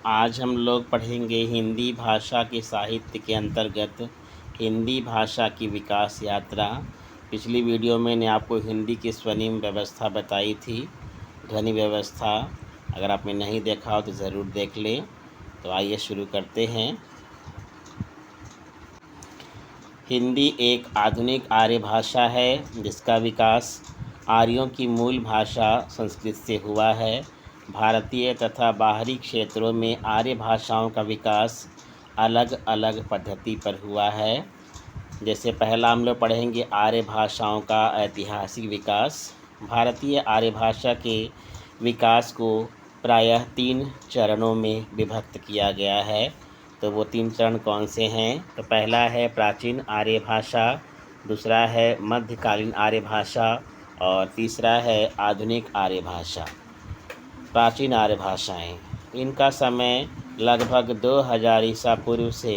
आज हम लोग पढ़ेंगे हिंदी भाषा के साहित्य के अंतर्गत हिंदी भाषा की विकास यात्रा। पिछली वीडियो में मैंने आपको हिंदी की स्वर्णिम व्यवस्था बताई थी, ध्वनि व्यवस्था। अगर आपने नहीं देखा हो तो ज़रूर देख लें। तो आइए शुरू करते हैं। हिंदी एक आधुनिक आर्य भाषा है जिसका विकास आर्यों की मूल भाषा संस्कृत से हुआ है। भारतीय तथा बाहरी क्षेत्रों में आर्य भाषाओं का विकास अलग अलग पद्धति पर हुआ है। जैसे पहला हम लोग पढ़ेंगे आर्य भाषाओं का ऐतिहासिक विकास। भारतीय आर्य भाषा के विकास को प्रायः 3 चरणों में विभक्त किया गया है। तो वो 3 चरण कौन से हैं? तो पहला है प्राचीन आर्य भाषा, दूसरा है मध्यकालीन आर्य भाषा और तीसरा है आधुनिक आर्य भाषा। प्राचीन आर्य भाषाएँ, इनका समय लगभग 2000 ईसा पूर्व से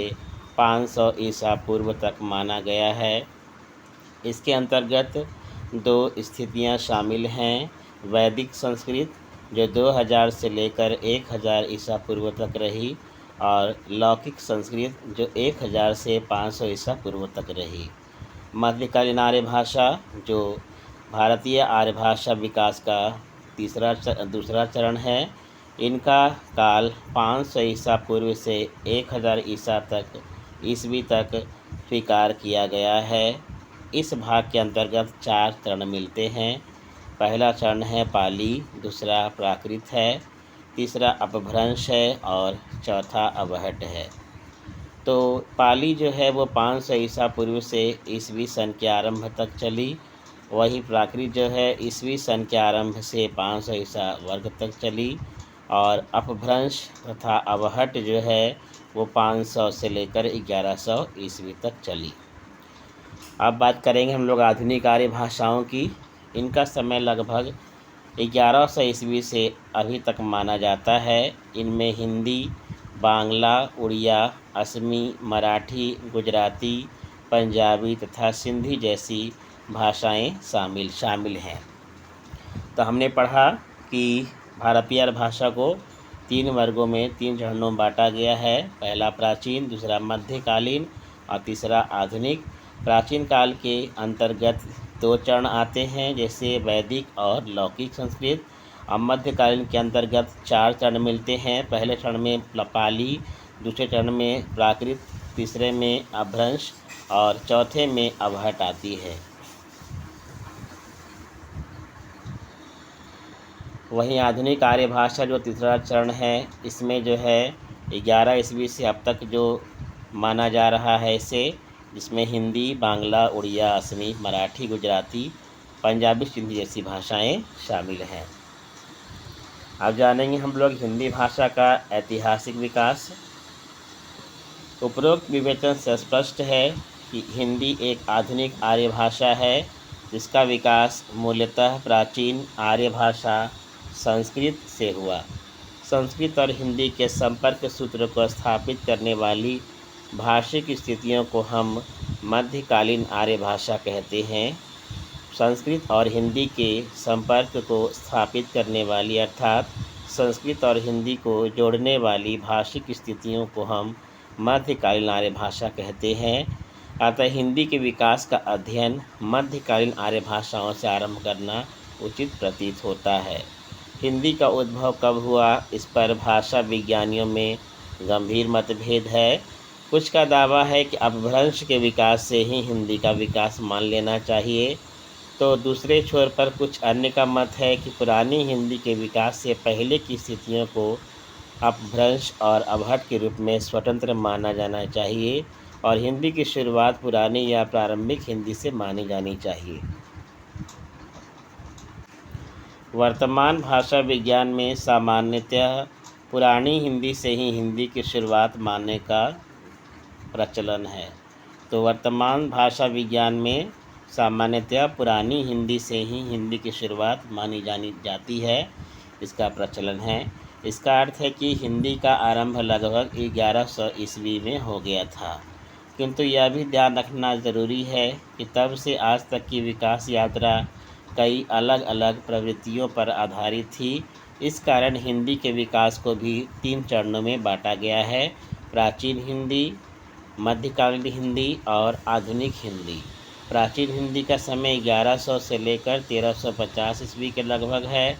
500 ईसा पूर्व तक माना गया है। इसके अंतर्गत 2 स्थितियां शामिल हैं। वैदिक संस्कृत जो 2000 से लेकर 1000 ईसा पूर्व तक रही और लौकिक संस्कृत जो 1000 से 500 ईसा पूर्व तक रही। मध्यकालीन आर्य भाषा जो भारतीय आर्य भाषा विकास का दूसरा चरण है। इनका काल 500 ईसा पूर्व से 1000 ईस्वी तक स्वीकार किया गया है। इस भाग के अंतर्गत 4 चरण मिलते हैं। पहला चरण है पाली, दूसरा प्राकृत है, तीसरा अपभ्रंश है और चौथा अवहट है। तो पाली जो है वो 500 ईसा पूर्व से ईस्वी सन के आरंभ तक चली। वही प्राकृत जो है ईस्वी सन के आरंभ से 500 ईसा वर्ग तक चली और अपभ्रंश तथा अवहट जो है वो 500 से लेकर 1100 ईस्वी तक चली। अब बात करेंगे हम लोग आधुनिक आर्य भाषाओं की। इनका समय लगभग 1100 ईस्वी से अभी तक माना जाता है। इनमें हिंदी, बांग्ला, उड़िया, असमी, मराठी, गुजराती, पंजाबी तथा सिंधी जैसी भाषाएं शामिल हैं। तो हमने पढ़ा कि भारतीय भाषा को 3 वर्गों में 3 चरणों में बांटा गया है। पहला प्राचीन, दूसरा मध्यकालीन और तीसरा आधुनिक। प्राचीन काल के अंतर्गत 2 चरण आते हैं, जैसे वैदिक और लौकिक संस्कृत। और मध्यकालीन के अंतर्गत 4 चरण मिलते हैं। पहले चरण में पाली, दूसरे चरण में प्राकृत, तीसरे में अपभ्रंश और चौथे में अवहट आती है। वहीं आधुनिक आर्य भाषा जो तीसरा चरण है, इसमें जो है 11 ईस्वी से अब तक जो माना जा रहा है इसे, जिसमें हिंदी, बांग्ला, उड़िया, असमी, मराठी, गुजराती, पंजाबी, सिंधी जैसी भाषाएं शामिल हैं। अब जानेंगे हम लोग हिंदी भाषा का ऐतिहासिक विकास। उपरोक्त विवेचन से स्पष्ट है कि हिंदी एक आधुनिक आर्य भाषा है जिसका विकास मूलतः प्राचीन आर्य भाषा संस्कृत से हुआ। संस्कृत और हिंदी के संपर्क सूत्र को स्थापित करने वाली भाषिक स्थितियों को हम मध्यकालीन आर्य भाषा कहते हैं। संस्कृत और हिंदी के संपर्क को स्थापित करने वाली अर्थात संस्कृत और हिंदी को जोड़ने वाली भाषिक स्थितियों को हम मध्यकालीन आर्य भाषा कहते हैं। अतः हिंदी के विकास का अध्ययन मध्यकालीन आर्य भाषाओं से आरंभ करना उचित प्रतीत होता है। हिंदी का उद्भव कब हुआ, इस पर भाषा विज्ञानियों में गंभीर मतभेद है। कुछ का दावा है कि अपभ्रंश के विकास से ही हिंदी का विकास मान लेना चाहिए, तो दूसरे छोर पर कुछ अन्य का मत है कि पुरानी हिंदी के विकास से पहले की स्थितियों को अपभ्रंश और अवहट के रूप में स्वतंत्र माना जाना चाहिए और हिंदी की शुरुआत पुरानी या प्रारंभिक हिंदी से मानी जानी चाहिए। वर्तमान भाषा विज्ञान में सामान्यतः पुरानी हिंदी से ही हिंदी की शुरुआत मानने का प्रचलन है। तो वर्तमान भाषा विज्ञान में सामान्यतः पुरानी हिंदी से ही हिंदी की शुरुआत मानी जाती है, इसका प्रचलन है। इसका अर्थ है कि हिंदी का आरंभ लगभग 1100 ईस्वी में हो गया था। किंतु यह भी ध्यान रखना ज़रूरी है कि तब से आज तक की विकास यात्रा कई अलग अलग प्रवृत्तियों पर आधारित थी इस कारण हिंदी के विकास को भी 3 चरणों में बांटा गया है: प्राचीन हिंदी, मध्यकालीन हिंदी और आधुनिक हिंदी। प्राचीन हिंदी का समय 1100 से लेकर 1350 ईस्वी के लगभग है।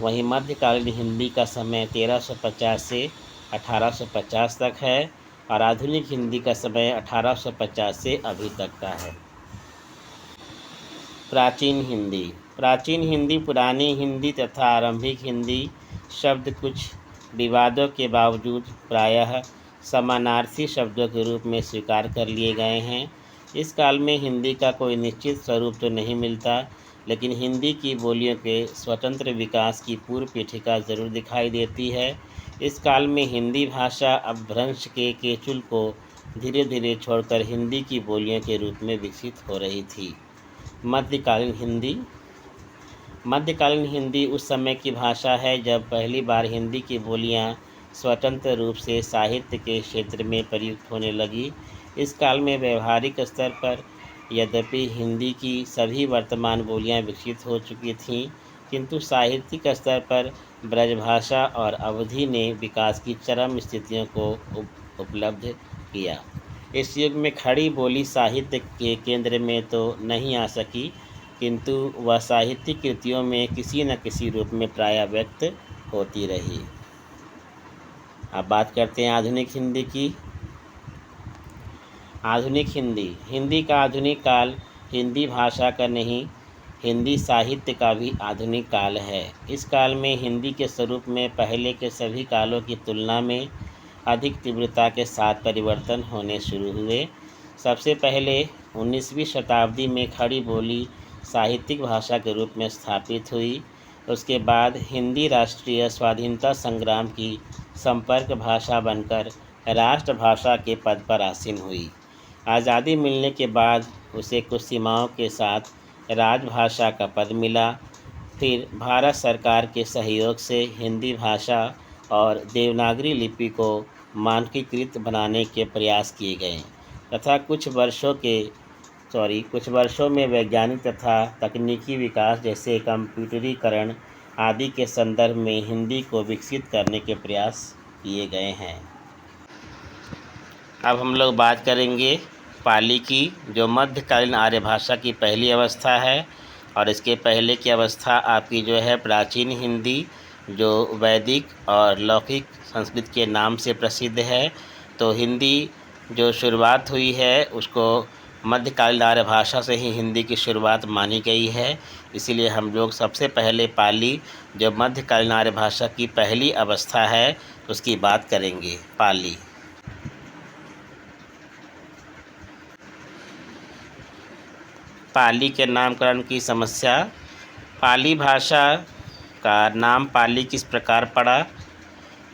वहीं मध्यकालीन हिंदी का समय 1350 से 1850 तक है और आधुनिक हिंदी का समय 1850 से अभी तक का है। प्राचीन हिंदी पुरानी हिंदी तथा आरंभिक हिंदी शब्द कुछ विवादों के बावजूद प्रायः समानार्थी शब्दों के रूप में स्वीकार कर लिए गए हैं। इस काल में हिंदी का कोई निश्चित स्वरूप तो नहीं मिलता, लेकिन हिंदी की बोलियों के स्वतंत्र विकास की पूर्व पीठिका जरूर दिखाई देती है। इस काल में हिंदी भाषा अपभ्रंश के केचुल को धीरे धीरे छोड़कर हिंदी की बोलियों के रूप में विकसित हो रही थी। मध्यकालीन हिंदी उस समय की भाषा है जब पहली बार हिंदी की बोलियां स्वतंत्र रूप से साहित्य के क्षेत्र में प्रयुक्त होने लगी। इस काल में व्यवहारिक स्तर पर यद्यपि हिंदी की सभी वर्तमान बोलियां विकसित हो चुकी थीं, किंतु साहित्यिक स्तर पर ब्रजभाषा और अवधी ने विकास की चरम स्थितियों को उपलब्ध किया। इस युग में खड़ी बोली साहित्य के केंद्र में तो नहीं आ सकी, किंतु वह साहित्यिक कृतियों में किसी न किसी रूप में प्रायः व्यक्त होती रही। अब बात करते हैं आधुनिक हिंदी की। आधुनिक हिंदी का आधुनिक काल हिंदी भाषा का नहीं, हिंदी साहित्य का भी आधुनिक काल है। इस काल में हिंदी के स्वरूप में पहले के सभी कालों की तुलना में अधिक तीव्रता के साथ परिवर्तन होने शुरू हुए। सबसे पहले 19वीं शताब्दी में खड़ी बोली साहित्यिक भाषा के रूप में स्थापित हुई। उसके बाद हिंदी राष्ट्रीय स्वाधीनता संग्राम की संपर्क भाषा बनकर राष्ट्रभाषा के पद पर आसीन हुई। आज़ादी मिलने के बाद उसे कुछ सीमाओं के साथ राजभाषा का पद मिला। फिर भारत सरकार के सहयोग से हिंदी भाषा और देवनागरी लिपि को मानकीकृत बनाने के प्रयास किए गए तथा कुछ वर्षों में वैज्ञानिक तथा तकनीकी विकास जैसे कंप्यूटरीकरण आदि के संदर्भ में हिंदी को विकसित करने के प्रयास किए गए हैं। अब हम लोग बात करेंगे पाली की, जो मध्यकालीन आर्य भाषा की पहली अवस्था है और इसके पहले की अवस्था आपकी जो है प्राचीन हिंदी, जो वैदिक और लौकिक संस्कृत के नाम से प्रसिद्ध है। तो हिंदी जो शुरुआत हुई है उसको मध्यकालीन आर्य भाषा से ही हिंदी की शुरुआत मानी गई है। इसीलिए हम लोग सबसे पहले पाली, जो मध्यकालीन आर्य भाषा की पहली अवस्था है, उसकी बात करेंगे। पाली के नामकरण की समस्या। पाली भाषा का नाम पाली किस प्रकार पड़ा,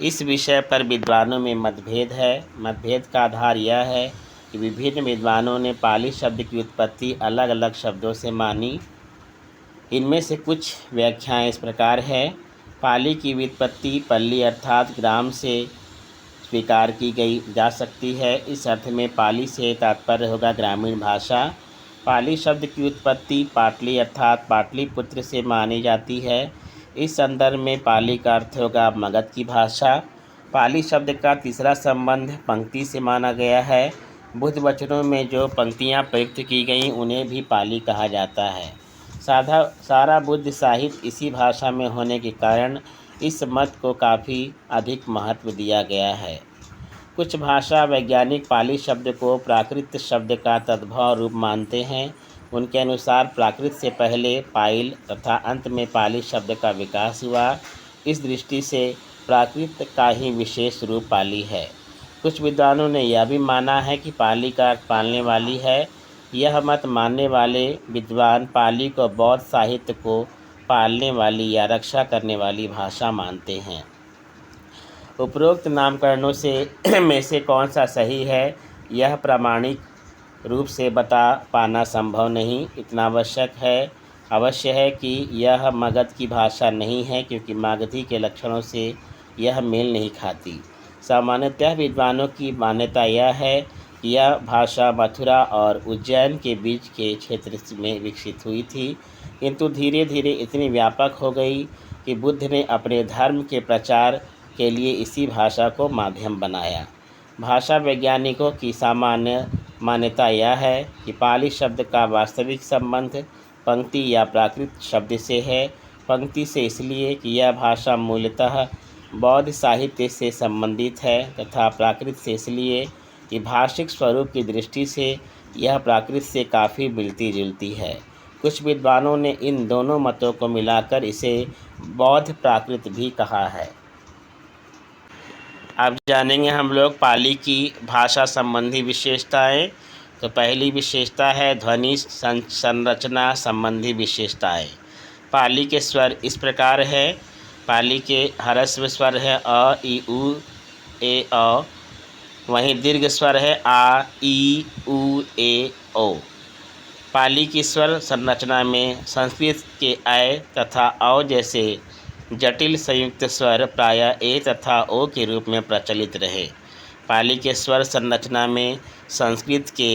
इस विषय पर विद्वानों में मतभेद है। मतभेद का आधार यह है कि विभिन्न विद्वानों ने पाली शब्द की उत्पत्ति अलग अलग शब्दों से मानी। इनमें से कुछ व्याख्याएं इस प्रकार है। पाली की व्युत्पत्ति पल्ली अर्थात ग्राम से स्वीकार की गई जा सकती है। इस अर्थ में पाली से तात्पर्य होगा ग्रामीण भाषा। पाली शब्द की उत्पत्ति पाटली अर्थात पाटलिपुत्र से मानी जाती है। इस संदर्भ में पाली का अर्थ होगा मगध की भाषा। पाली शब्द का तीसरा संबंध पंक्ति से माना गया है। बुद्ध वचनों में जो पंक्तियां प्रयुक्त की गईं उन्हें भी पाली कहा जाता है। सारा बुद्ध साहित्य इसी भाषा में होने के कारण इस मत को काफ़ी अधिक महत्व दिया गया है। कुछ भाषा वैज्ञानिक पाली शब्द को प्राकृत शब्द का तद्भव रूप मानते हैं। उनके अनुसार प्राकृत से पहले पाइल तथा अंत में पाली शब्द का विकास हुआ। इस दृष्टि से प्राकृत का ही विशेष रूप पाली है। कुछ विद्वानों ने यह भी माना है कि पाली का अर्थ पालने वाली है। यह मत मानने वाले विद्वान पाली को बौद्ध साहित्य को पालने वाली या रक्षा करने वाली भाषा मानते हैं। उपरोक्त नामकरणों से में से कौन सा सही है, यह प्रामाणिक रूप से बता पाना संभव नहीं। इतना अवश्य है कि यह मगध की भाषा नहीं है, क्योंकि मागधी के लक्षणों से यह मेल नहीं खाती। सामान्यतः विद्वानों की मान्यता यह है कि यह भाषा मथुरा और उज्जैन के बीच के क्षेत्र में विकसित हुई थी, किंतु धीरे धीरे इतनी व्यापक हो गई कि बुद्ध ने अपने धर्म के प्रचार के लिए इसी भाषा को माध्यम बनाया। भाषा वैज्ञानिकों की सामान्य मान्यता यह है कि पाली शब्द का वास्तविक संबंध पंक्ति या प्राकृत शब्द से है। पंक्ति से इसलिए कि यह भाषा मूलतः बौद्ध साहित्य से संबंधित है, तथा प्राकृत से इसलिए कि भाषिक स्वरूप की दृष्टि से यह प्राकृत से काफ़ी मिलती जुलती है। कुछ विद्वानों ने इन दोनों मतों को मिलाकर इसे बौद्ध प्राकृत भी कहा है। अब जानेंगे हम लोग पाली की भाषा संबंधी विशेषताएं। तो पहली विशेषता है ध्वनि संरचना संबंधी विशेषताएं। पाली के स्वर इस प्रकार है। पाली के ह्रस्व स्वर है अ, ई, उ, ए, औ। वहीं दीर्घ स्वर है आ, ई, उ, ए, ओ। पाली की स्वर संरचना में संस्कृत के ऐ तथा औ जैसे जटिल संयुक्त स्वर प्रायः ए तथा ओ के रूप में प्रचलित रहे। पाली के स्वर संरचना में संस्कृत के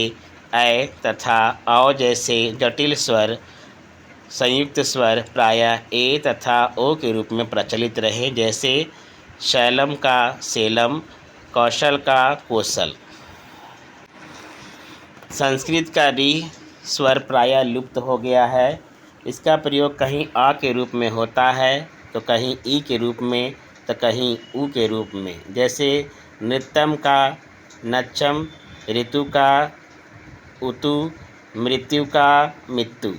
ऐ तथा औ जैसे जटिल स्वर संयुक्त स्वर प्रायः ए तथा ओ के रूप में प्रचलित रहे, जैसे शैलम का सेलम, कौशल का कौशल। संस्कृत का री स्वर प्रायः लुप्त हो गया है। इसका प्रयोग कहीं आ के रूप में होता है तो कहीं ई के रूप में तो कहीं ऊ के रूप में, जैसे नृत्यम का नच्चम, ऋतु का उतु, मृत्यु का मित्तु।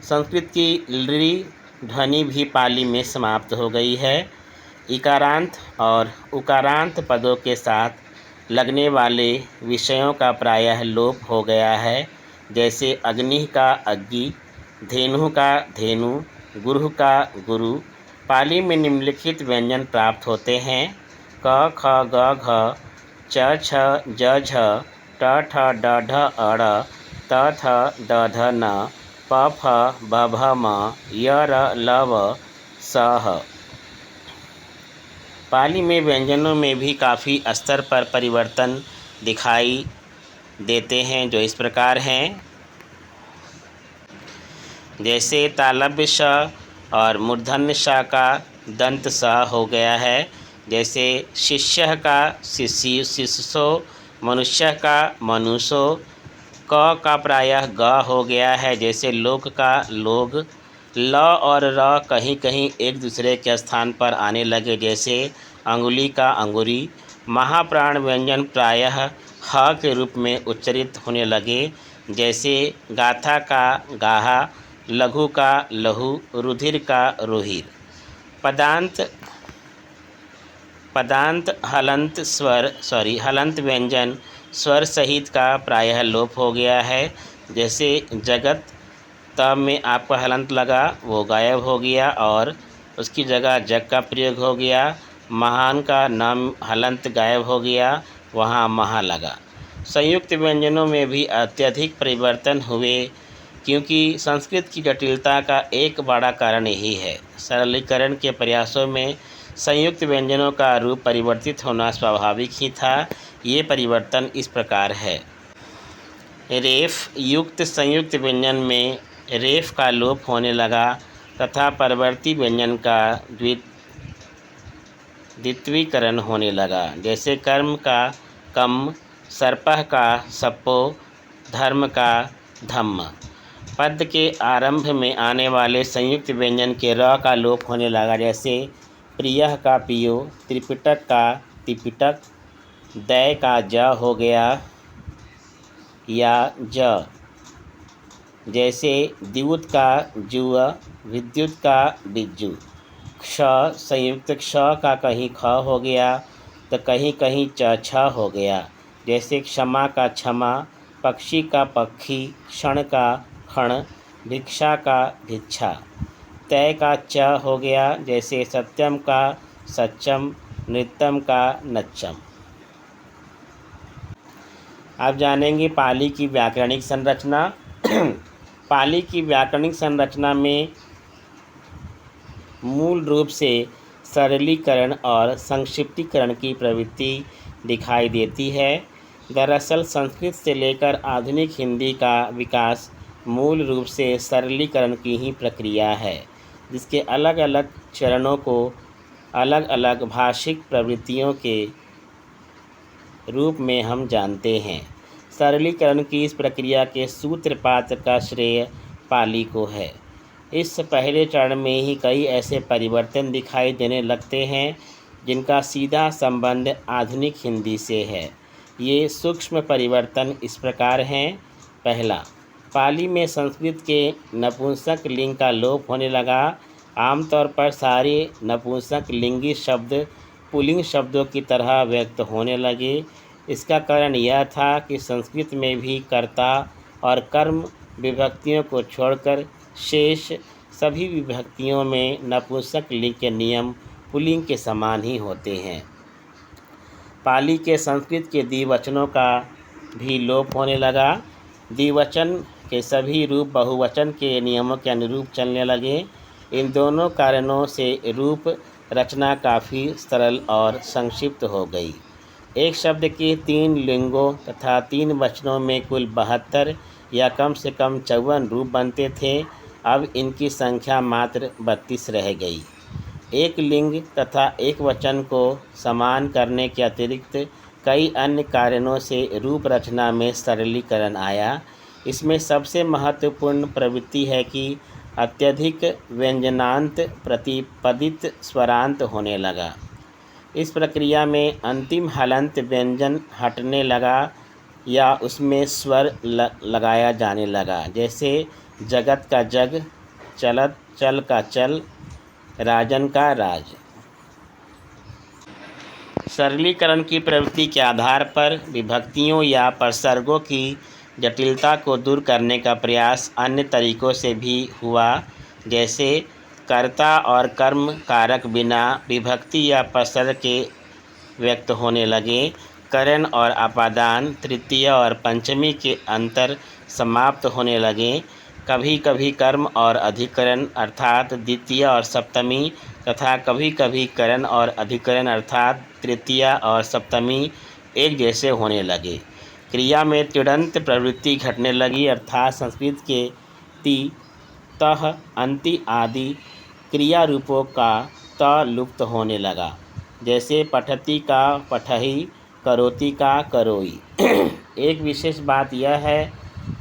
संस्कृत की ऋ ध्वनि भी पाली में समाप्त हो गई है। इकारांत और उकारांत पदों के साथ लगने वाले विषयों का प्रायः लोप हो गया है, जैसे अग्नि का अग्नि, धेनु का धेनु, गुरु का गुरु। पाली में निम्नलिखित व्यंजन प्राप्त होते हैं: क, ख, ग, घ, च, छ, ज, झ, ट, ठ, ड, ढ, अड़, त, थ, द, ध, न, प, फ, ब, भ, म, य, र, ल, व, स, ह। पाली में व्यंजनों में भी काफ़ी स्तर पर परिवर्तन दिखाई देते हैं, जो इस प्रकार हैं। जैसे तालव्य श और मूर्धन्य श का दंत स हो गया है, जैसे शिष्य का शिष्य शिष्यो, मनुष्य का मनुष्यो। क का प्रायः ग हो गया है, जैसे लोक का लोग। ल और र कहीं कहीं एक दूसरे के स्थान पर आने लगे, जैसे अंगुली का अंगुरी। महाप्राण व्यंजन प्रायः ह के रूप में उच्चरित होने लगे, जैसे गाथा का गाहा, लघु का लहु, रुधिर का रुधिर। पदांत हलंत व्यंजन स्वर सहित का प्रायः लोप हो गया है, जैसे जगत त में आपका हलंत लगा वो गायब हो गया और उसकी जगह जग का प्रयोग हो गया। महान का नाम हलंत गायब हो गया, वहाँ महा लगा। संयुक्त व्यंजनों में भी अत्यधिक परिवर्तन हुए, क्योंकि संस्कृत की जटिलता का एक बड़ा कारण यही है। सरलीकरण के प्रयासों में संयुक्त व्यंजनों का रूप परिवर्तित होना स्वाभाविक ही था। ये परिवर्तन इस प्रकार है। रेफ युक्त संयुक्त व्यंजन में रेफ का लोप होने लगा तथा परवर्ती व्यंजन का द्वित्वीकरण होने लगा, जैसे कर्म का कम, सर्पः का सप्पो, धर्म का धम्म। पद के आरंभ में आने वाले संयुक्त व्यंजन के र का लोप होने लगा, जैसे प्रियः का पियो, त्रिपिटक का तिपिटक। दै का ज हो गया या ज, जैसे द्युत का जुआ, विद्युत का बिज्जू। क्ष संयुक्त क्ष का कहीं ख हो गया तो कहीं कहीं च छ हो गया, जैसे क्षमा का क्षमा, पक्षी का पक्षी, क्षण का क्षण, भिक्षा का भिक्षा। तय का च हो गया, जैसे सत्यम का सच्चम, नृत्यम का नच्चम। आप जानेंगे पाली की व्याकरणिक संरचना। पाली की व्याकरणिक संरचना में मूल रूप से सरलीकरण और संक्षिप्तीकरण की प्रवृत्ति दिखाई देती है। दरअसल संस्कृत से लेकर आधुनिक हिंदी का विकास मूल रूप से सरलीकरण की ही प्रक्रिया है। जिसके अलग अलग चरणों को अलग अलग भाषिक प्रवृत्तियों के रूप में हम जानते हैं। सरलीकरण की इस प्रक्रिया के सूत्रपात का श्रेय पाली को है। इस पहले चरण में ही कई ऐसे परिवर्तन दिखाई देने लगते हैं जिनका सीधा संबंध आधुनिक हिंदी से है। ये सूक्ष्म परिवर्तन इस प्रकार हैं। पहला, पाली में संस्कृत के नपुंसक लिंग का लोप होने लगा। आमतौर पर सारे नपुंसक लिंगी शब्द पुल्लिंग शब्दों की तरह व्यक्त होने लगे। इसका कारण यह था कि संस्कृत में भी कर्ता और कर्म विभक्तियों को छोड़कर शेष सभी विभक्तियों में नपुंसक लिंग के नियम पुल्लिंग के समान ही होते हैं। पाली के संस्कृत के द्विवचनों का भी लोप होने लगा। द्विवचन के सभी रूप बहुवचन के नियमों के अनुरूप चलने लगे। इन दोनों कारणों से रूप रचना काफ़ी सरल और संक्षिप्त हो गई। एक शब्द के 3 लिंगों तथा 3 वचनों में कुल 72 या कम से कम 54 रूप बनते थे। अब इनकी संख्या मात्र 32 रह गई। एक लिंग तथा एक वचन को समान करने के अतिरिक्त कई अन्य कारणों से रूप रचना में सरलीकरण आया। इसमें सबसे महत्वपूर्ण प्रवृत्ति है कि अत्यधिक व्यंजनांत प्रतिपदित स्वरांत होने लगा। इस प्रक्रिया में अंतिम हलंत व्यंजन हटने लगा या उसमें स्वर लगाया जाने लगा, जैसे जगत का जग, चलत चल का चल, राजन का राज। सरलीकरण की प्रवृत्ति के आधार पर विभक्तियों या प्रसर्गों की जटिलता को दूर करने का प्रयास अन्य तरीकों से भी हुआ, जैसे कर्ता और कर्म कारक बिना विभक्ति या प्रसर्ग के व्यक्त होने लगे। करण और अपादान, तृतीय और पंचमी के अंतर समाप्त होने लगे। कभी कभी कर्म और अधिकरण अर्थात द्वितीय और सप्तमी तथा कभी कभी करण और अधिकरण अर्थात तृतीय और सप्तमी एक जैसे होने लगे। क्रिया में तिङन्त प्रवृत्ति घटने लगी, अर्थात संस्कृत के ति, तः, अंति आदि क्रिया रूपों का त लुप्त होने लगा, जैसे पठति का पठहि, करोति का करोई। एक विशेष बात यह है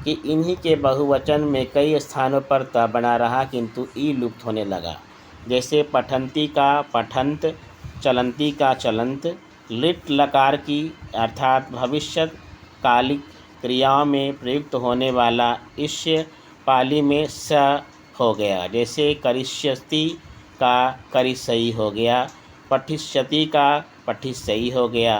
कि इन्हीं के बहुवचन में कई स्थानों पर त बना रहा किंतु ई लुप्त होने लगा, जैसे पठन्ति का पठन्त, चलन्ति का चलंत। लिट लकार की अर्थात भविष्यत कालिक क्रियाओं में प्रयुक्त होने वाला इष्य पाली में स हो गया, जैसे करिष्यति का करिष्यि हो गया, पठिष्यति का पठिष्यि हो गया।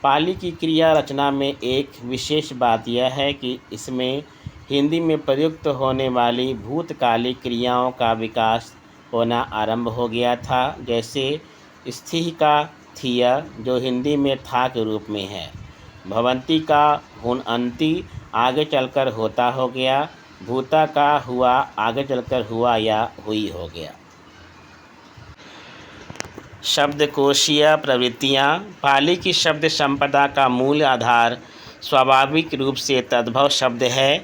पाली की क्रिया रचना में एक विशेष बात यह है कि इसमें हिंदी में प्रयुक्त होने वाली भूतकालिक क्रियाओं का विकास होना आरंभ हो गया था, जैसे स्थिः का थिय जो हिंदी में था के रूप में है। भवन्ति का हुन्अन्ति आगे चलकर होता हो गया। भूता का हुआ आगे चलकर हुआ या हुई हो गया। शब्दकोशीय प्रवृत्तियाँ। पाली की शब्द संपदा का मूल आधार स्वाभाविक रूप से तद्भव शब्द है,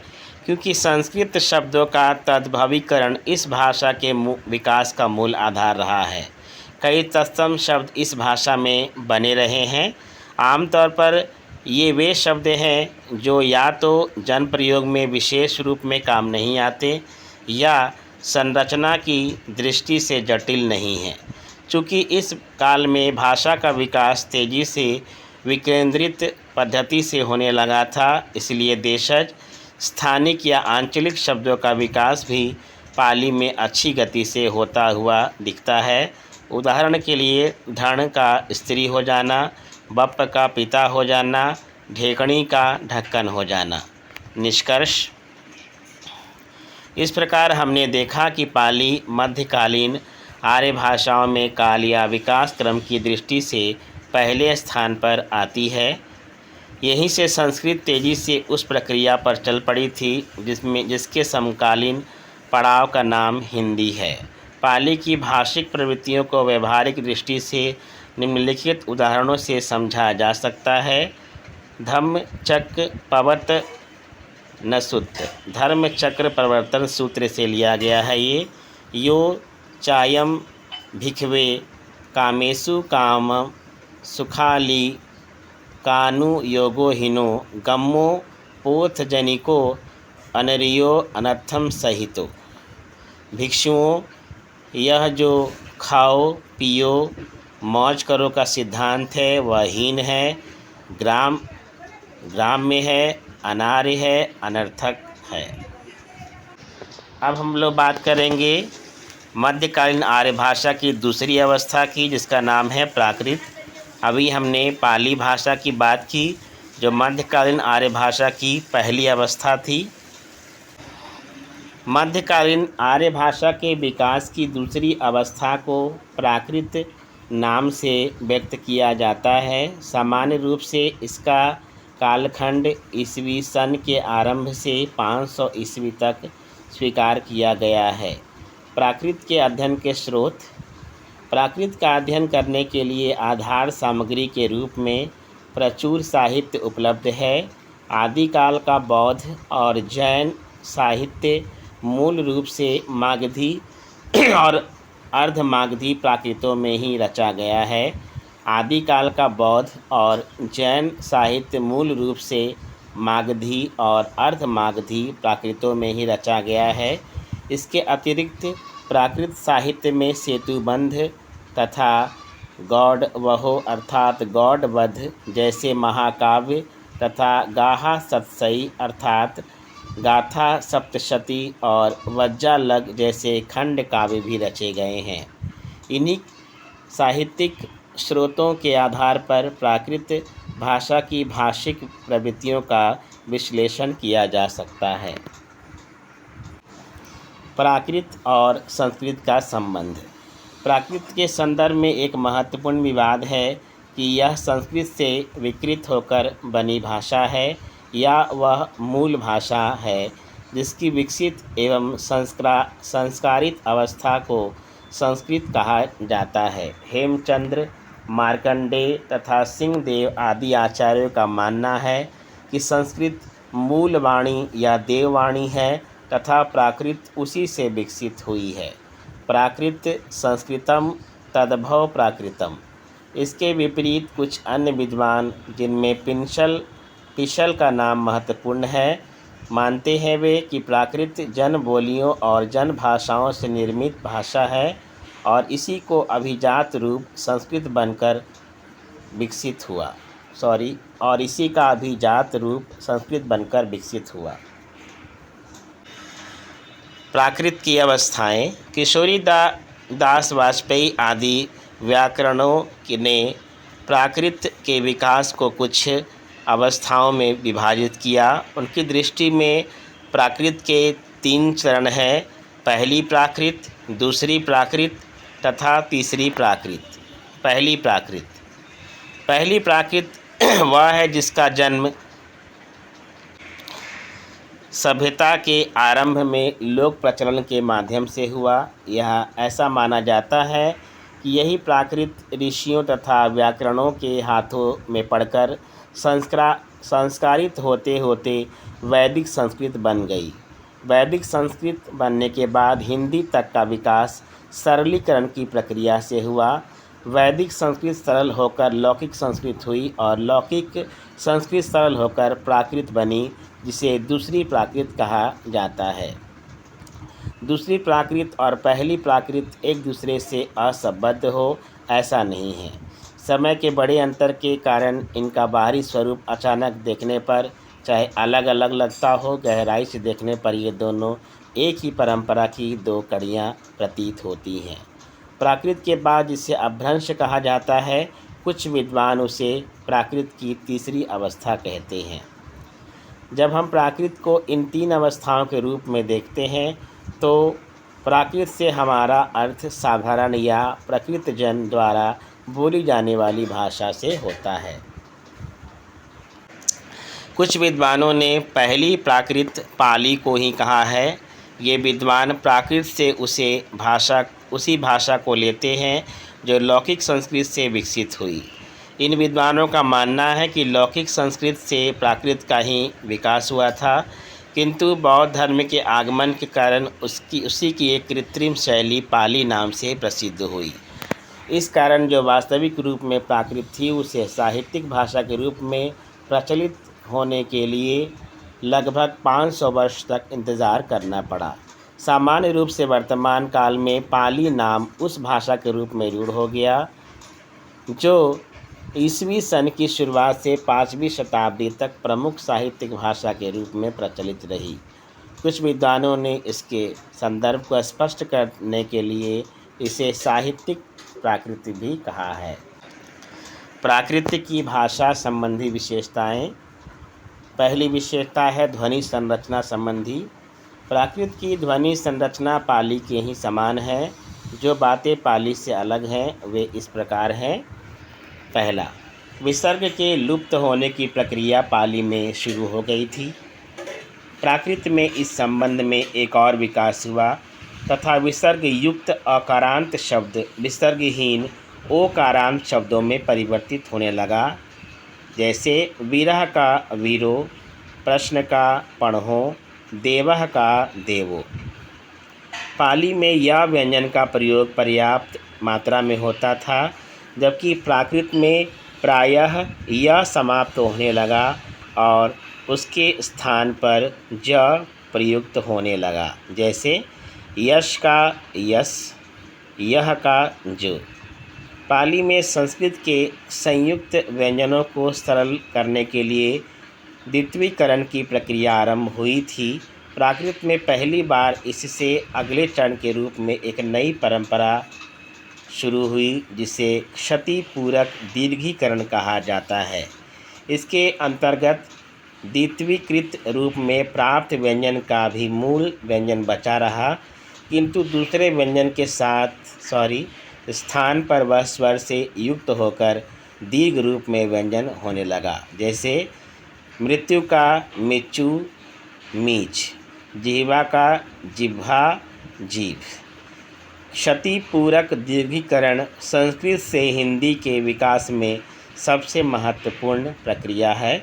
क्योंकि संस्कृत शब्दों का तद्भवीकरण इस भाषा के विकास का मूल आधार रहा है। कई तत्सम शब्द इस भाषा में बने रहे हैं। आमतौर पर ये वे शब्द हैं जो या तो जन प्रयोग में विशेष रूप में काम नहीं आते या संरचना की दृष्टि से जटिल नहीं हैं। चूँकि इस काल में भाषा का विकास तेज़ी से विकेंद्रित पद्धति से होने लगा था, इसलिए देशज, स्थानिक या आंचलिक शब्दों का विकास भी पाली में अच्छी गति से होता हुआ दिखता है। उदाहरण के लिए धण का स्त्री हो जाना, बप्प का पिता हो जाना, ढेकणी का ढक्कन हो जाना। निष्कर्ष, इस प्रकार हमने देखा कि पाली मध्यकालीन आर्य भाषाओं में काल या विकास क्रम की दृष्टि से पहले स्थान पर आती है। यहीं से संस्कृत तेज़ी से उस प्रक्रिया पर चल पड़ी थी जिसके समकालीन पड़ाव का नाम हिंदी है। पाली की भाषिक प्रवृत्तियों को व्यवहारिक दृष्टि से निम्नलिखित उदाहरणों से समझा जा सकता है। धम्मचक्र पवत न सूत्र, धर्म चक्र प्रवर्तन सूत्र से लिया गया है। ये यो चायम भिखवे कामेषु कामं सुखाली कानु योगो हिनो गम्मो पोथजनिको अनरियो अनर्थम सहितो। भिक्षुओं, यह जो खाओ पियो मौज करो का सिद्धांत है वह हीन है, ग्राम्य है, अनार्य है, अनर्थक है। अब हम लोग बात करेंगे मध्यकालीन आर्य भाषा की दूसरी अवस्था की, जिसका नाम है प्राकृत। अभी हमने पाली भाषा की बात की जो मध्यकालीन आर्य भाषा की पहली अवस्था थी। मध्यकालीन आर्य भाषा के विकास की दूसरी अवस्था को प्राकृत नाम से व्यक्त किया जाता है। सामान्य रूप से इसका कालखंड ईस्वी सन के आरंभ से 500 ईस्वी तक स्वीकार किया गया है। प्राकृत के अध्ययन के स्रोत। प्राकृत का अध्ययन करने के लिए आधार सामग्री के रूप में प्रचुर साहित्य उपलब्ध है। आदिकाल का बौद्ध और जैन साहित्य मूल रूप से मागधी और अर्धमागधी प्राकृतों में ही रचा गया है। आदिकाल का बौद्ध और जैन साहित्य मूल रूप से मागधी और अर्धमागधी प्राकृतों में ही रचा गया है। इसके अतिरिक्त प्राकृत साहित्य में सेतुबंध तथा गौडवहो अर्थात गौडवध जैसे महाकाव्य तथा गाहा सतसई अर्थात गाथा सप्तशती और वज्जालग जैसे खंड काव्य भी रचे गए हैं। इन्हीं साहित्यिक स्रोतों के आधार पर प्राकृत भाषा की भाषिक प्रवृत्तियों का विश्लेषण किया जा सकता है। प्राकृत और संस्कृत का संबंध। प्राकृत के संदर्भ में एक महत्वपूर्ण विवाद है कि यह संस्कृत से विकृत होकर बनी भाषा है या वह मूल भाषा है जिसकी विकसित एवं संस्कारित अवस्था को संस्कृत कहा जाता है। हेमचंद्र, मार्कंडेय तथा सिंहदेव आदि आचार्यों का मानना है कि संस्कृत मूल वाणी या देववाणी है तथा प्राकृत उसी से विकसित हुई है। प्राकृत संस्कृतम तदभव प्राकृतम। इसके विपरीत कुछ अन्य विद्वान, जिनमें पिशल का नाम महत्वपूर्ण है, मानते हैं वे कि प्राकृत जन बोलियों और जन भाषाओं से निर्मित भाषा है और इसी को अभिजात रूप संस्कृत बनकर विकसित हुआ। और इसी का अभिजात रूप संस्कृत बनकर विकसित हुआ। प्राकृत की अवस्थाएं। किशोरी दास वाजपेयी आदि व्याकरणों ने प्राकृत के विकास को कुछ अवस्थाओं में विभाजित किया। उनकी दृष्टि में प्राकृत के 3 चरण हैं: पहली प्राकृत, दूसरी प्राकृत तथा तीसरी प्राकृत। पहली प्राकृत वह है जिसका जन्म सभ्यता के आरंभ में लोक प्रचलन के माध्यम से हुआ। यह ऐसा माना जाता है कि यही प्राकृत ऋषियों तथा व्याकरणों के हाथों में पढ़कर संस्कारित होते होते वैदिक संस्कृत बन गई। वैदिक संस्कृत बनने के बाद हिंदी तक का विकास सरलीकरण की प्रक्रिया से हुआ। वैदिक संस्कृत सरल होकर लौकिक संस्कृत हुई और लौकिक संस्कृत सरल होकर प्राकृत बनी, जिसे दूसरी प्राकृत कहा जाता है। दूसरी प्राकृत और पहली प्राकृत एक दूसरे से असंबद्ध हो, ऐसा नहीं है। समय के बड़े अंतर के कारण इनका बाहरी स्वरूप अचानक देखने पर चाहे अलग अलग लगता हो, गहराई से देखने पर ये दोनों एक ही परंपरा की 2 कड़ियाँ प्रतीत होती हैं। प्राकृत के बाद जिसे अपभ्रंश कहा जाता है, कुछ विद्वान उसे प्राकृत की तीसरी अवस्था कहते हैं। जब हम प्राकृत को इन 3 अवस्थाओं के रूप में देखते हैं तो प्राकृत से हमारा अर्थ साधारण या प्रकृतजन द्वारा बोली जाने वाली भाषा से होता है। कुछ विद्वानों ने पहली प्राकृत पाली को ही कहा है। ये विद्वान प्राकृत से उसी भाषा को लेते हैं जो लौकिक संस्कृत से विकसित हुई। इन विद्वानों का मानना है कि लौकिक संस्कृत से प्राकृत का ही विकास हुआ था। किंतु बौद्ध धर्म के आगमन के कारण उसी की एक कृत्रिम शैली पाली नाम से प्रसिद्ध हुई। इस कारण जो वास्तविक रूप में प्राकृत थी उसे साहित्यिक भाषा के रूप में प्रचलित होने के लिए लगभग 500 वर्ष तक इंतजार करना पड़ा। सामान्य रूप से वर्तमान काल में पाली नाम उस भाषा के रूप में रूढ़ हो गया जो ईसवी सन की शुरुआत से 5वीं शताब्दी तक प्रमुख साहित्यिक भाषा के रूप में प्रचलित रही। कुछ विद्वानों ने इसके संदर्भ को स्पष्ट करने के लिए इसे साहित्यिक प्राकृत भी कहा है। प्राकृत की भाषा संबंधी विशेषताएं। पहली विशेषता है ध्वनि संरचना संबंधी। प्राकृत की ध्वनि संरचना पाली के ही समान है। जो बातें पाली से अलग हैं वे इस प्रकार हैं। पहला, विसर्ग के लुप्त होने की प्रक्रिया पाली में शुरू हो गई थी। प्राकृत में इस संबंध में एक और विकास हुआ तथा विसर्ग युक्त अकारांत शब्द विसर्गहीन ओकारांत शब्दों में परिवर्तित होने लगा। जैसे विरह का वीरो, प्रश्न का पढ़ो, देवः का देवो। पाली में यह व्यंजन का प्रयोग पर्याप्त मात्रा में होता था, जबकि प्राकृत में प्रायः यह समाप्त होने लगा और उसके स्थान पर ज प्रयुक्त होने लगा। जैसे यश का यस, यह का जो। पाली में संस्कृत के संयुक्त व्यंजनों को सरल करने के लिए द्वित्वीकरण की प्रक्रिया आरंभ हुई थी। प्राकृत में पहली बार इससे अगले चरण के रूप में एक नई परंपरा शुरू हुई जिसे क्षतिपूरक दीर्घीकरण कहा जाता है। इसके अंतर्गत द्वित्वीकृत रूप में प्राप्त व्यंजन का भी मूल व्यंजन बचा रहा, किंतु दूसरे व्यंजन के स्थान पर वह स्वर से युक्त होकर दीर्घ रूप में व्यंजन होने लगा। जैसे मृत्यु का मृत्यु, मीच, जिह्वा का जिह्वा, जीभ। क्षतिपूरक दीर्घीकरण संस्कृत से हिंदी के विकास में सबसे महत्वपूर्ण प्रक्रिया है।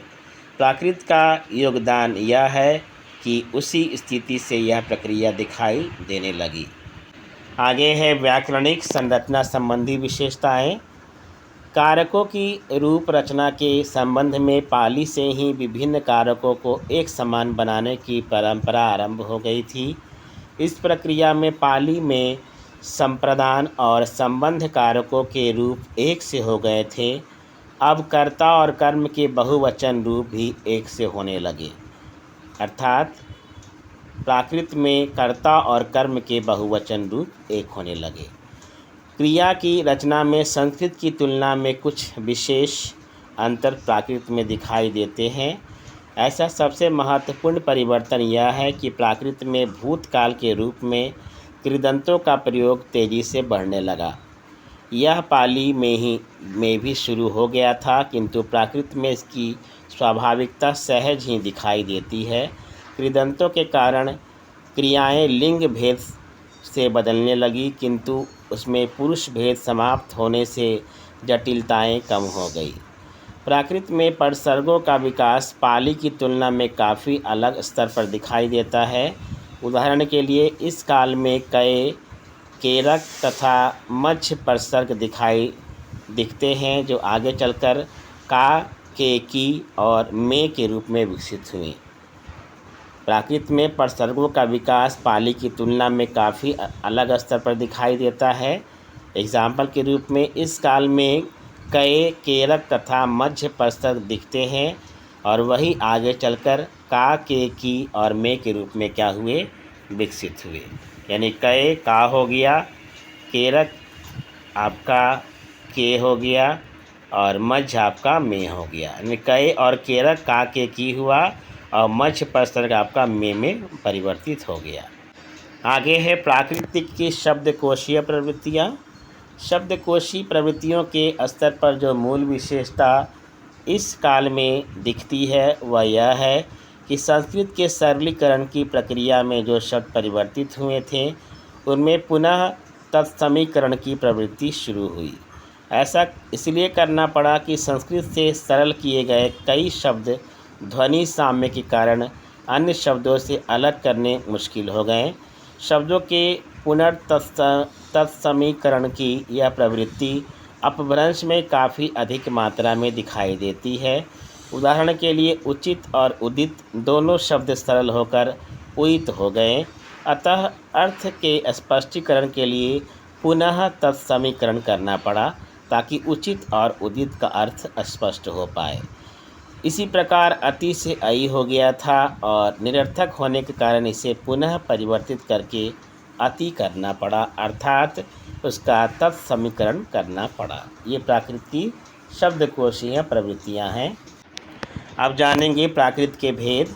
प्राकृत का योगदान यह है कि उसी स्थिति से यह प्रक्रिया दिखाई देने लगी। आगे है व्याकरणिक संरचना संबंधी विशेषताएं। कारकों की रूप रचना के संबंध में पाली से ही विभिन्न कारकों को एक समान बनाने की परंपरा आरंभ हो गई थी। इस प्रक्रिया में पाली में संप्रदान और संबंध कारकों के रूप एक से हो गए थे। अब कर्ता और कर्म के बहुवचन रूप भी एक से होने लगे, अर्थात प्राकृत में कर्ता और कर्म के बहुवचन रूप एक होने लगे। क्रिया की रचना में संस्कृत की तुलना में कुछ विशेष अंतर प्राकृत में दिखाई देते हैं। ऐसा सबसे महत्वपूर्ण परिवर्तन यह है कि प्राकृत में भूतकाल के रूप में कृदंतों का प्रयोग तेजी से बढ़ने लगा। यह पाली में भी शुरू हो गया था, किंतु प्राकृत में इसकी स्वाभाविकता सहज ही दिखाई देती है। कृदंतों के कारण क्रियाएं लिंग भेद से बदलने लगी, किंतु उसमें पुरुष भेद समाप्त होने से जटिलताएं कम हो गई। प्राकृत में परसर्गों का विकास पाली की तुलना में काफ़ी अलग स्तर पर दिखाई देता है। उदाहरण के लिए इस काल में कय, केरक तथा मध्य परसर्ग दिखते हैं, जो आगे चलकर का, के, की और में के रूप में विकसित हुए। प्राकृत में परसर्गों का विकास पाली की तुलना में काफ़ी अलग स्तर पर दिखाई देता है। एग्जाम्पल के रूप में इस काल में कय, केरक तथा मध्य परसर्ग दिखते हैं और वही आगे चलकर का, के, की और में के रूप में क्या हुए, विकसित हुए। यानी कय का हो गया, केरक आपका के हो गया और मध्य आपका में हो गया। यानी कय और केरक का, के, की हुआ और मध्य परसर्ग आपका में परिवर्तित हो गया। आगे है प्राकृतिक की शब्दकोशीय प्रवृत्तियाँ। शब्दकोशी प्रवृत्तियों के स्तर पर जो मूल विशेषता इस काल में दिखती है वह यह है कि संस्कृत के सरलीकरण की प्रक्रिया में जो शब्द परिवर्तित हुए थे उनमें पुनः तत्समीकरण की प्रवृत्ति शुरू हुई। ऐसा इसलिए करना पड़ा कि संस्कृत से सरल किए गए कई शब्द ध्वनि साम्य के कारण अन्य शब्दों से अलग करने मुश्किल हो गए। शब्दों के पुनर्तत्समीकरण की यह प्रवृत्ति अपभ्रंश में काफ़ी अधिक मात्रा में दिखाई देती है। उदाहरण के लिए उचित और उदित दोनों शब्द सरल होकर उदित हो गए, अतः अर्थ के स्पष्टीकरण के लिए पुनः तत्समीकरण करना पड़ा ताकि उचित और उदित का अर्थ स्पष्ट हो पाए। इसी प्रकार अति से अई हो गया था और निरर्थक होने के कारण इसे पुनः परिवर्तित करके अति करना पड़ा, अर्थात उसका तत्समीकरण करना पड़ा। ये प्राकृत की शब्दकोशीय प्रवृत्तियाँ हैं। अब जानेंगे प्राकृत के भेद।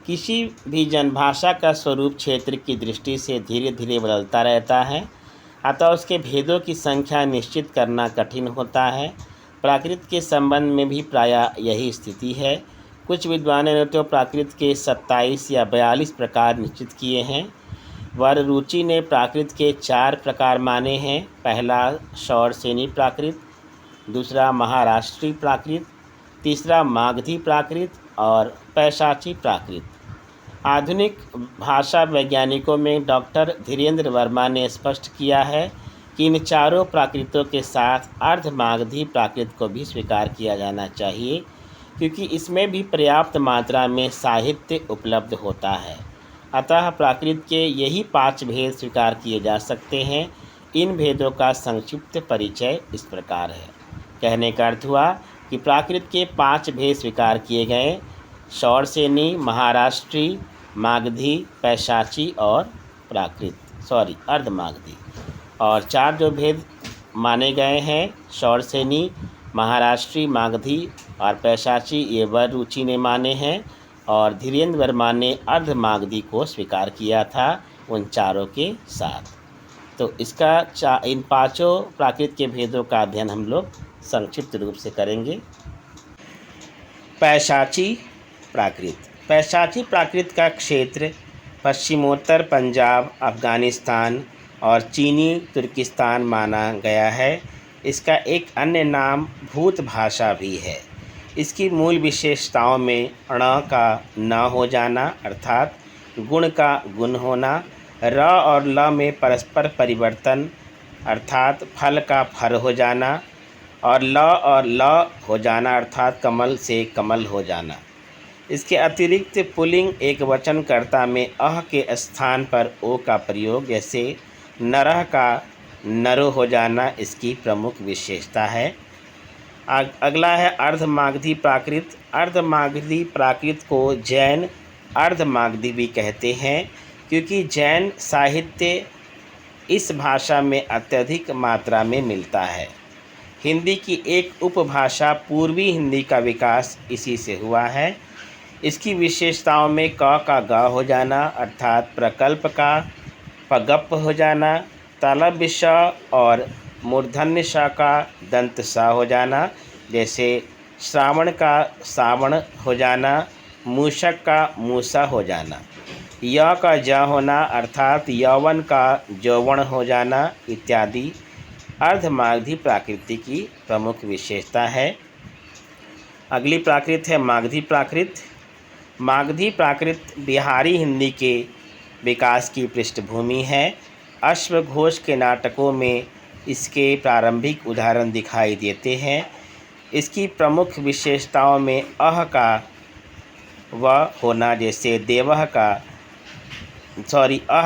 किसी भी जनभाषा का स्वरूप क्षेत्र की दृष्टि से धीरे धीरे बदलता रहता है, अतः उसके भेदों की संख्या निश्चित करना कठिन होता है। प्राकृत के संबंध में भी प्रायः यही स्थिति है। कुछ विद्वानों ने तो प्राकृत के 27 या 42 प्रकार निश्चित किए हैं। वररुचि ने प्राकृत के 4 प्रकार माने हैं। पहला शौरसेनी प्राकृत, दूसरा महाराष्ट्री प्राकृत, तीसरा मागधी प्राकृत और पैशाची प्राकृत। आधुनिक भाषा वैज्ञानिकों में डॉक्टर धीरेन्द्र वर्मा ने स्पष्ट किया है कि इन चारों प्राकृतों के साथ अर्धमागधी प्राकृत को भी स्वीकार किया जाना चाहिए, क्योंकि इसमें भी पर्याप्त मात्रा में साहित्य उपलब्ध होता है। अतः प्राकृत के यही 5 भेद स्वीकार किए जा सकते हैं। इन भेदों का संक्षिप्त परिचय इस प्रकार है। कहने का अर्थ हुआ कि प्राकृत के 5 भेद स्वीकार किए गए: शौरसेनी, महाराष्ट्री, मागधी, पैशाची और अर्धमागधी। और 4 जो भेद माने गए हैं, शौरसेनी, महाराष्ट्री, मागधी और पैशाची, ये वररुचि ने माने हैं और धीरेन्द्र वर्मा ने अर्धमागधी को स्वीकार किया था उन चारों के साथ। तो इन 5 प्राकृत के भेदों का अध्ययन हम लोग संक्षिप्त रूप से करेंगे। पैशाची प्राकृत। पैशाची प्राकृत का क्षेत्र पश्चिमोत्तर पंजाब, अफ़गानिस्तान और चीनी तुर्किस्तान माना गया है। इसका एक अन्य नाम भूत भाषा भी है। इसकी मूल विशेषताओं में ण का न हो जाना अर्थात गुण का गुण होना, र और ल में परस्पर परिवर्तन अर्थात फल का फर हो जाना, और ल और ल हो जाना अर्थात कमल से कमल हो जाना। इसके अतिरिक्त पुल्लिंग एकवचनकर्ता में अह के स्थान पर ओ का प्रयोग, जैसे नरह का नरो हो जाना इसकी प्रमुख विशेषता है। अगला है अर्धमागधी प्राकृत। अर्धमागधी प्राकृत को जैन अर्धमागधी भी कहते हैं, क्योंकि जैन साहित्य इस भाषा में अत्यधिक मात्रा में मिलता है। हिंदी की एक उपभाषा पूर्वी हिंदी का विकास इसी से हुआ है। इसकी विशेषताओं में क का ग हो जाना अर्थात प्रकल्प का पगप हो जाना, तालव्य श और मूर्धन्य श का दंत स हो जाना, जैसे श्रावण का सावण हो जाना, मूषक का मूसा हो जाना, य का ज होना अर्थात यौवन का जौवन हो जाना इत्यादि अर्धमागधी प्राकृति की प्रमुख विशेषता है। अगली प्राकृत है मागधी प्राकृत। मागधी प्राकृत बिहारी हिंदी के विकास की पृष्ठभूमि है। अश्वघोष के नाटकों में इसके प्रारंभिक उदाहरण दिखाई देते हैं। इसकी प्रमुख विशेषताओं में अह का व होना, जैसे अह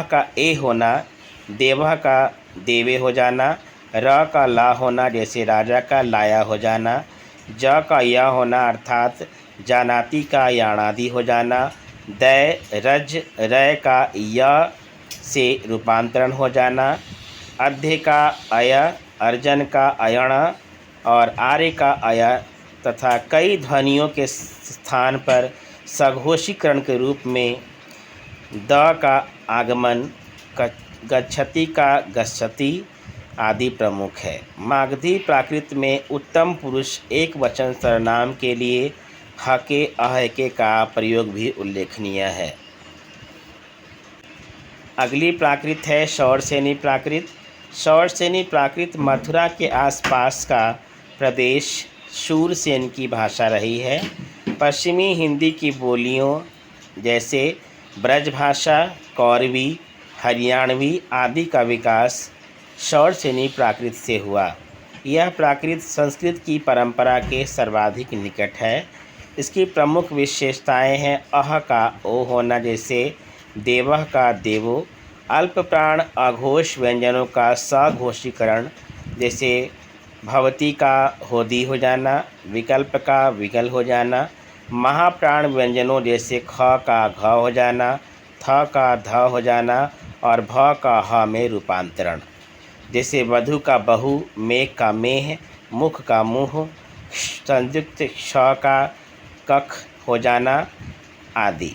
का ए होना, देवह का देवे हो जाना, र का ला होना, जैसे राजा का लाया हो जाना, ज का य होना अर्थात जानाति का याणादि हो जाना, दै रज रय का य से रूपांतरण हो जाना, अध्य का अय, अर्जन का अयण और आर्य का अय तथा कई ध्वनियों के स्थान पर सघोषीकरण के रूप में द का आगमन, गच्छति का गच्छति आदि प्रमुख है। मागधी प्राकृत में उत्तम पुरुष एक वचन सर्वनाम के लिए हके अहके का प्रयोग भी उल्लेखनीय है। अगली प्राकृत है शौरसेनी प्राकृत। शौरसेनी प्राकृत मथुरा के आसपास का प्रदेश शूरसेन की भाषा रही है। पश्चिमी हिंदी की बोलियों जैसे ब्रजभाषा, कौरवी, हरियाणवी आदि का विकास शौरसेनी प्राकृत से हुआ। यह प्राकृत संस्कृत की परंपरा के सर्वाधिक निकट है। इसकी प्रमुख विशेषताएं हैं अह का ओ होना, जैसे देवः का देवो, अल्प प्राण अघोष व्यंजनों का सघोषीकरण, जैसे भवती का होदी हो जाना, विकल्प का विकल हो जाना, महाप्राण व्यंजनों जैसे ख का घ हो जाना, थ का ध हो जाना और भ का ह में रूपांतरण, जैसे वधु का बहु, मेघ का मेह, मुख का मुँह, संयुक्त श का कख हो जाना आदि।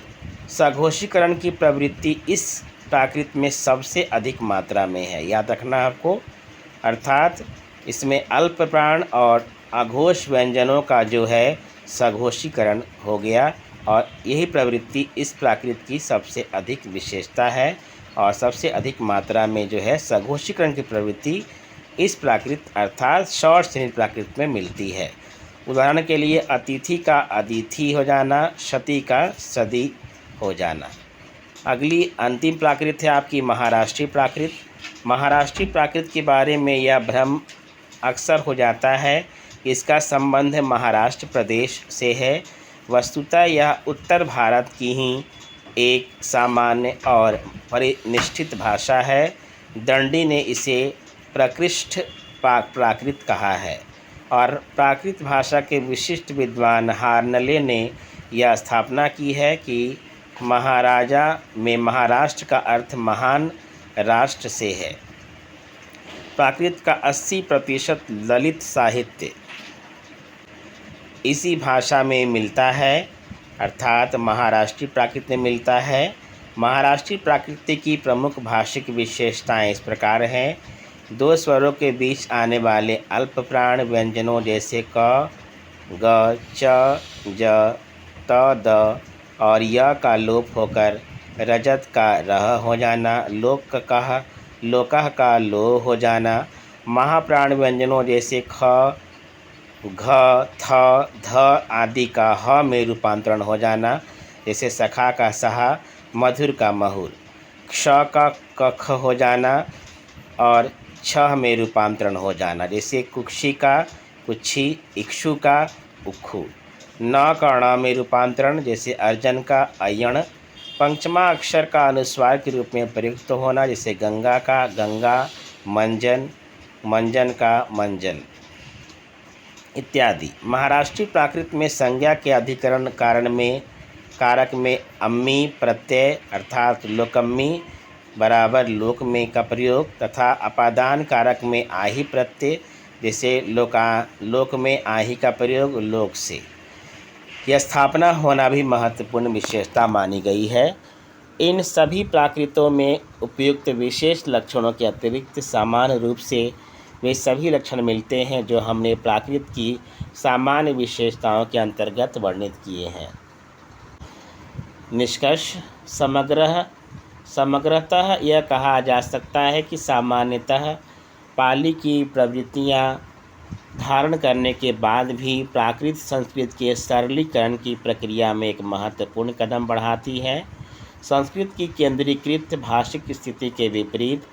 सघोषीकरण की प्रवृत्ति इस प्राकृत में सबसे अधिक मात्रा में है, याद रखना आपको। अर्थात इसमें अल्प प्राण और अघोष व्यंजनों का जो है सघोषीकरण हो गया, और यही प्रवृत्ति इस प्राकृत की सबसे अधिक विशेषता है और सबसे अधिक मात्रा में जो है सघोषीकरण की प्रवृत्ति इस प्राकृत अर्थात शौरसेनी प्राकृत में मिलती है। उदाहरण के लिए अतिथि का अदिति हो जाना, सती का सदी हो जाना। अगली अंतिम प्राकृत है आपकी महाराष्ट्रीय प्राकृत। महाराष्ट्रीय प्राकृत के बारे में यह भ्रम अक्सर हो जाता है कि इसका संबंध महाराष्ट्र प्रदेश से है। वस्तुतः यह उत्तर भारत की ही एक सामान्य और परिनिष्ठित भाषा है। दंडी ने इसे प्रकृष्ट प्राकृत कहा है और प्राकृत भाषा के विशिष्ट विद्वान हार्नले ने यह स्थापना की है कि महाराजा में महाराष्ट्र का अर्थ महान राष्ट्र से है। प्राकृत का 80% ललित साहित्य इसी भाषा में मिलता है, अर्थात महाराष्ट्रीय प्राकृत में मिलता है। महाराष्ट्रीय प्राकृत की प्रमुख भाषिक विशेषताएं इस प्रकार हैं। दो स्वरों के बीच आने वाले अल्प प्राण व्यंजनों जैसे क, ग, च, ज, त, द और य का लोप होकर रजत का रह हो जाना, लोकः का लो हो जाना, महाप्राण व्यंजनों जैसे ख, घ, थ, ध आदि का ह में रूपांतरण हो जाना, जैसे सखा का सहा, मधुर का महुर, क्ष का कख हो जाना और छह में रूपांतरण हो जाना, जैसे कुक्षी का कुक्षी, इक्षु का उक्षु, न का ण में रूपांतरण, जैसे अर्जन का अयण, पंचमा अक्षर का अनुस्वार के रूप में प्रयुक्त होना, जैसे गंगा का गंगा, मंजन, मंजन का मंजन इत्यादि। महाराष्ट्रीय प्राकृत में संज्ञा के अधिकरण कारक में अम्मी प्रत्यय अर्थात लोकम्मी बराबर लोक में का प्रयोग तथा अपादान कारक में आही प्रत्यय, जैसे लोक में आही का प्रयोग लोक से। यह स्थापना होना भी महत्वपूर्ण विशेषता मानी गई है। इन सभी प्राकृतों में उपयुक्त विशेष लक्षणों के अतिरिक्त सामान्य रूप से वे सभी लक्षण मिलते हैं जो हमने प्राकृत की सामान्य विशेषताओं के अंतर्गत वर्णित किए हैं। निष्कर्ष समग्रतः यह कहा जा सकता है कि सामान्यतः पाली की प्रवृत्तियाँ धारण करने के बाद भी प्राकृत संस्कृत के सरलीकरण की प्रक्रिया में एक महत्वपूर्ण कदम बढ़ाती है। संस्कृत की केंद्रीकृत भाषिक स्थिति के विपरीत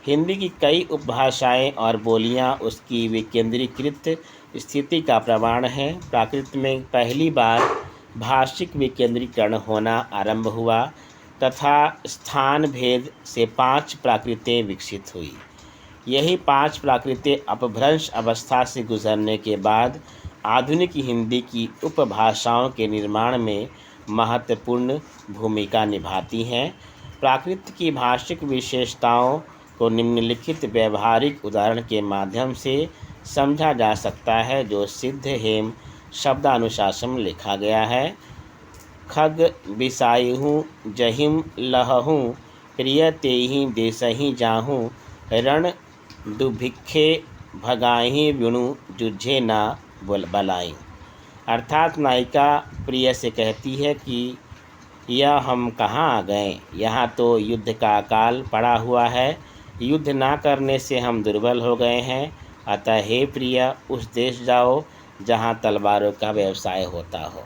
हिंदी की कई उपभाषाएं और बोलियां उसकी विकेंद्रीकृत स्थिति का प्रमाण हैं। प्राकृत में पहली बार भाषिक विकेंद्रीकरण होना आरंभ हुआ तथा स्थान भेद से 5 प्राकृतें विकसित हुई। यही 5 प्राकृतें अपभ्रंश अवस्था से गुजरने के बाद आधुनिक हिंदी की उपभाषाओं के निर्माण में महत्वपूर्ण भूमिका निभाती हैं। प्राकृत की भाषिक विशेषताओं को निम्नलिखित व्यवहारिक उदाहरण के माध्यम से समझा जा सकता है, जो सिद्ध हेम शब्दानुशासन में लिखा गया है। खग बिसाइहूँ जहिम लहहूँ, प्रिय तेहि देसहि जाहूँ, रण दुभिक्षे भगाहि विणु जुझे ना बलाई। अर्थात नायिका प्रिय से कहती है कि यह हम कहाँ आ गए, यहाँ तो युद्ध का अकाल पड़ा हुआ है, युद्ध ना करने से हम दुर्बल हो गए हैं, अतः हे प्रिय उस देश जाओ जहाँ तलवारों का व्यवसाय होता हो।